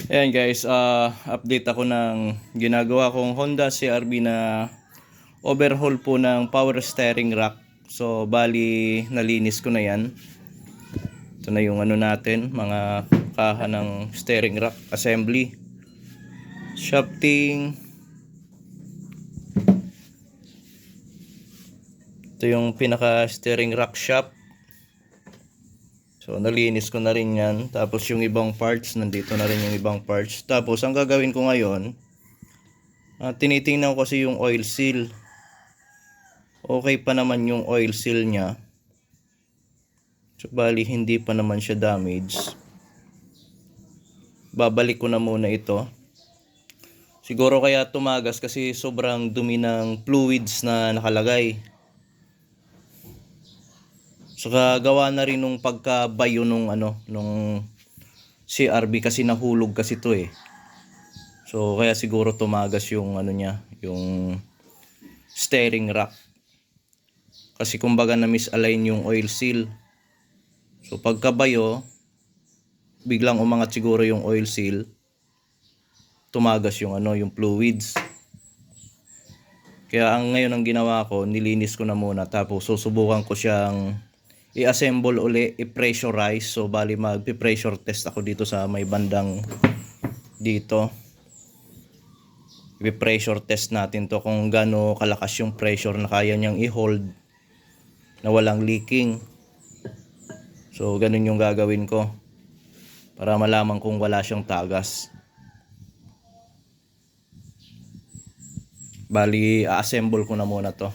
Ayan guys, update ako ng ginagawa kong Honda CR-V na overhaul po ng power steering rack. So bali nalinis ko na yan. Ito na yung ano natin, mga kaha ng steering rack assembly. Shafting. Ito yung pinaka steering rack shaft. So nalinis ko na rin yan. Tapos yung ibang parts, nandito na rin yung ibang parts. Tapos ang gagawin ko ngayon, tinitingnan ko kasi yung oil seal. Okay pa naman yung oil seal niya. So bali hindi pa naman siya damaged. Babalik ko na muna ito. Siguro kaya tumagas kasi sobrang dumi ng fluids na nakalagay. So gawa na rin nung pagkabayo nung nung CR-V kasi nahulog kasi to eh. So kaya siguro tumagas yung niya, yung steering rack. Kasi kumbaga na misalign yung oil seal. So pagkabayo, biglang umangat siguro yung oil seal. Tumagas yung yung fluids. Kaya ngayon ang ginawa ko, nilinis ko na muna tapos susubukan ko siyang i-assemble uli, i-pressurize. So bali mag-pressure test ako dito sa may bandang dito. I-pressure test natin to kung gaano kalakas yung pressure na kaya niyang i-hold na walang leaking. So ganun yung gagawin ko para malaman kung wala siyang tagas. Bali a-assemble ko na muna to.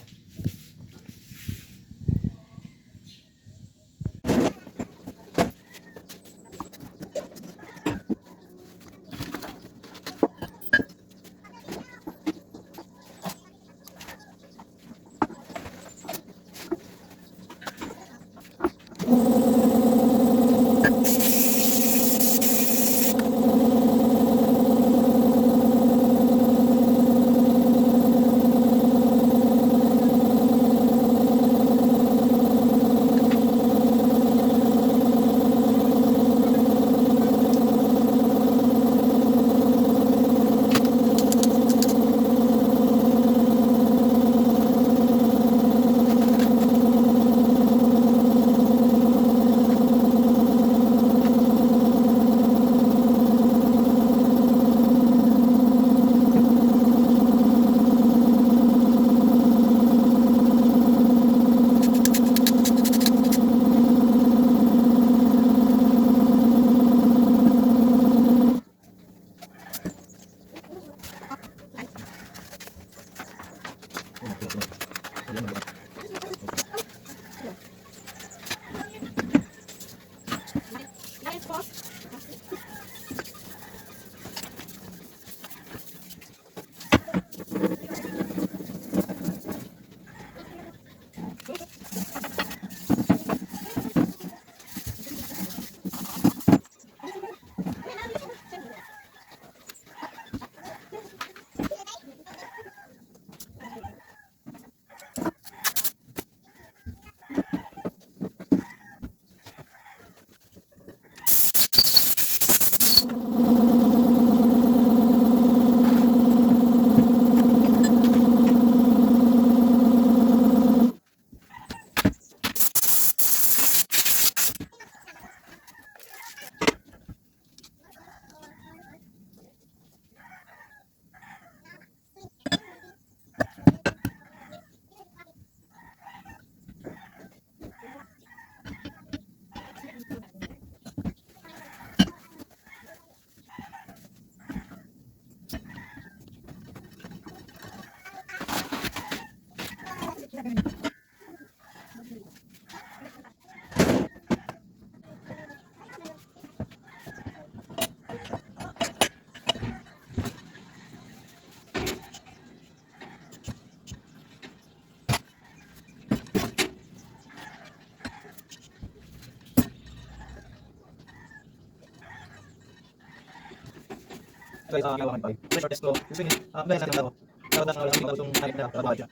Guys, gawa kan pressure test ko. Gusto niyo, guys, natin daw. Daw na lang yung itong natin na trabaho siya.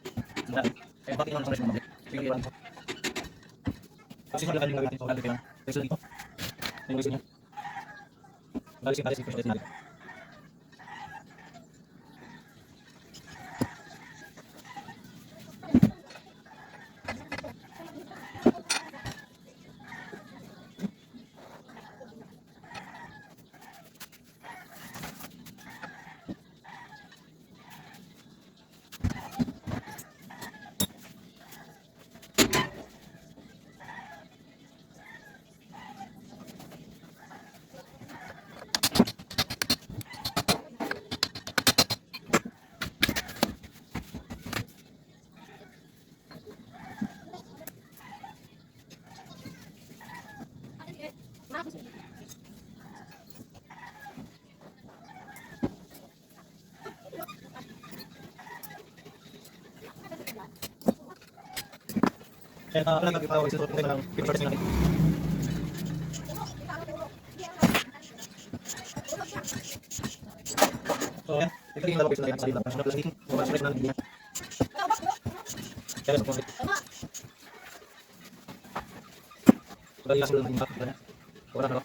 Eh, bakit naman sa pressure mo? Pilihan ko. Kasi sa lakan yung natin ito, natin kailangan. Pressure dito. Yung gusto niya. Balisin natin si pressure test natin. And wala nagkakawa kasi ito ng picture testing natin. So yan, ito yung dalawang picture natin sa dito. National plastic, mobile stress na hindi. Kaya ito, so dahil nasa ulo ng impact, wala na ako.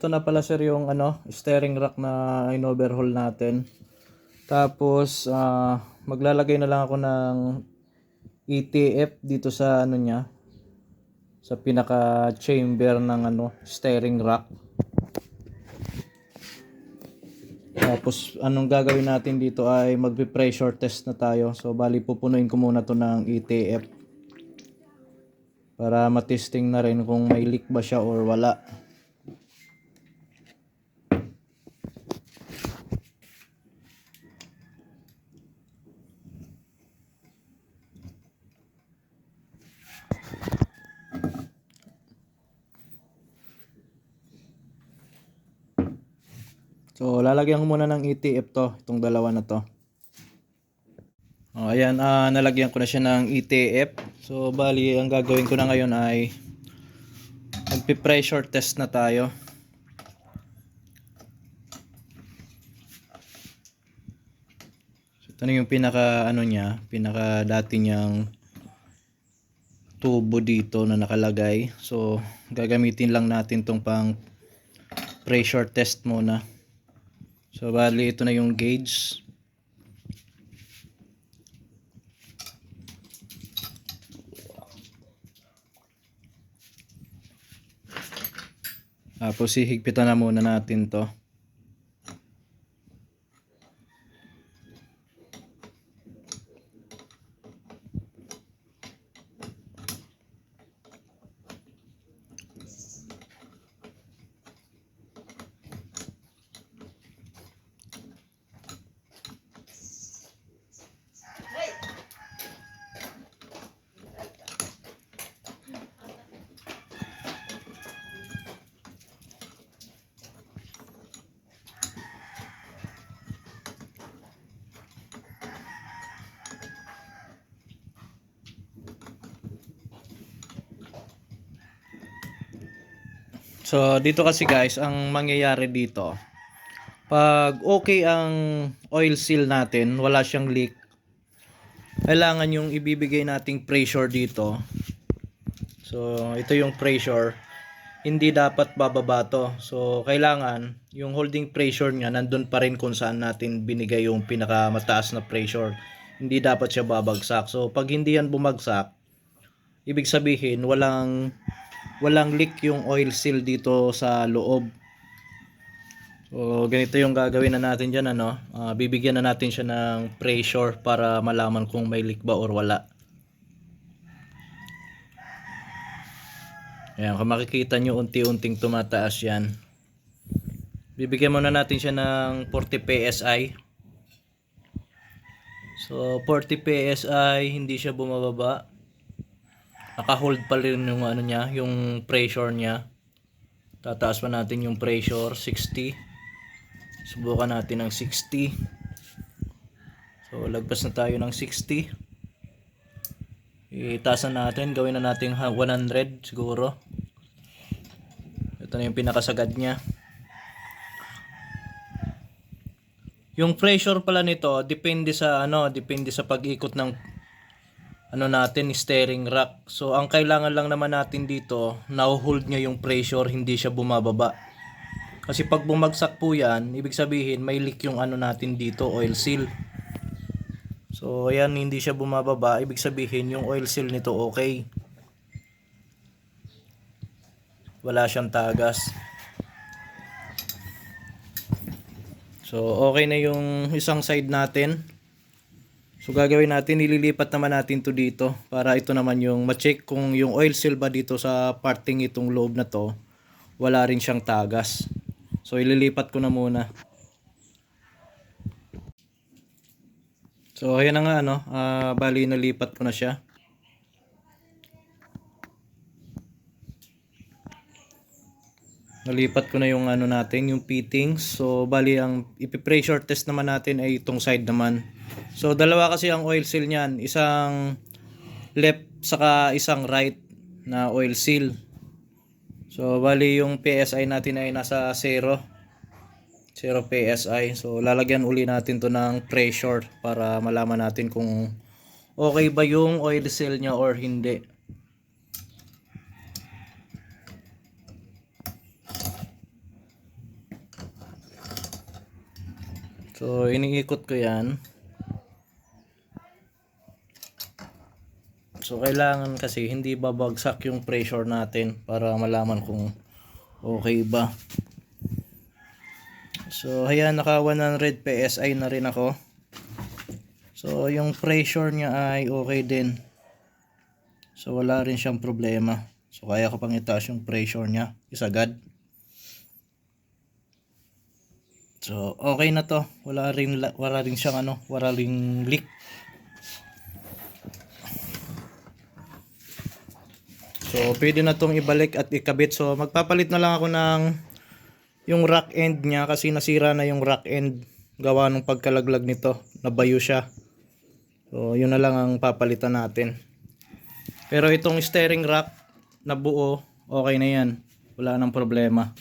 ito na pala sir yung steering rack na in-overhaul natin. Tapos maglalagay na lang ako ng ETF dito sa niya, sa pinaka chamber ng steering rack. Tapos anong gagawin natin dito ay magpe-pressure test na tayo. So bali pupunuin ko muna to ng ETF para matesting na rin kung may leak ba siya or wala. So, lalagyan ko muna ng ETF to, itong dalawa na to. Ayan, nalagyan ko na siya ng ETF. So, bali, ang gagawin ko na ngayon ay magpi-pressure test na tayo. So, ito na yung pinaka pinaka dati niyang tubo dito na nakalagay. So, gagamitin lang natin tong pang pressure test muna. So bali ito na yung gauge. Tapos hihigpitan na muna natin to. So dito kasi guys, ang mangyayari dito, pag okay ang oil seal natin, wala siyang leak, kailangan yung ibibigay nating pressure dito. So ito yung pressure, hindi dapat bababa to. So kailangan yung holding pressure niya nandun pa rin kung saan natin binigay yung pinakamataas na pressure. Hindi dapat siya babagsak. So pag hindi yan bumagsak, ibig sabihin walang leak yung oil seal dito sa loob. So ganito yung gagawin na natin dyan, bibigyan na natin siya ng pressure para malaman kung may leak ba or wala. Ayan, kung makikita nyo unti-unting tumataas yan. Bibigyan muna natin siya ng 40 PSI. So 40 PSI, hindi siya bumababa. Naka-hold pa rin yung yung pressure niya. Tataas pa natin yung pressure, 60. Subukan natin ng 60. So lagpas na tayo ng 60. Itaas na natin, gawin na natin 100 siguro. Ito na yung pinakasagad niya. Yung pressure pala nito depende sa pag-ikot ng natin, steering rack. So ang kailangan lang naman natin dito, na-hold niya yung pressure, hindi siya bumababa. Kasi pag bumagsak po yan, ibig sabihin may leak yung natin dito, oil seal. So ayan, hindi siya bumababa, ibig sabihin yung oil seal nito okay. Wala siyang tagas. So okay na yung isang side natin. So gagawin natin, ililipat naman natin to dito para ito naman yung ma-check kung yung oil seal ba dito sa parting itong loob na to, wala rin siyang tagas. So ililipat ko na muna. So ayan na nga bali nalipat ko na siya. Nalipat ko na yung natin, yung fittings. So bali ang ipi-pressure test naman natin ay itong side naman. So dalawa kasi ang oil seal niyan, isang left saka isang right na oil seal. So bali yung PSI natin ay nasa 0 PSI. So lalagyan uli natin to ng pressure para malaman natin kung okay ba yung oil seal niya or hindi. So, iniikot ko yan. So, kailangan kasi hindi babagsak yung pressure natin para malaman kung okay ba. So, ayan, naka 100 PSI na rin ako. So, yung pressure niya ay okay din. So, wala rin siyang problema. So, kaya ko pang itaas yung pressure niya. Isagad. So, okay na to. Wala rin siyang wala ring leak. So, pwede na tong ibalik at ikabit. So, magpapalit na lang ako ng yung rack end niya kasi nasira na yung rack end gawa ng pagkalaglag nito. Nabayo siya. So, yun na lang ang papalitan natin. Pero itong steering rack na buo, okay na yan. Wala nang problema.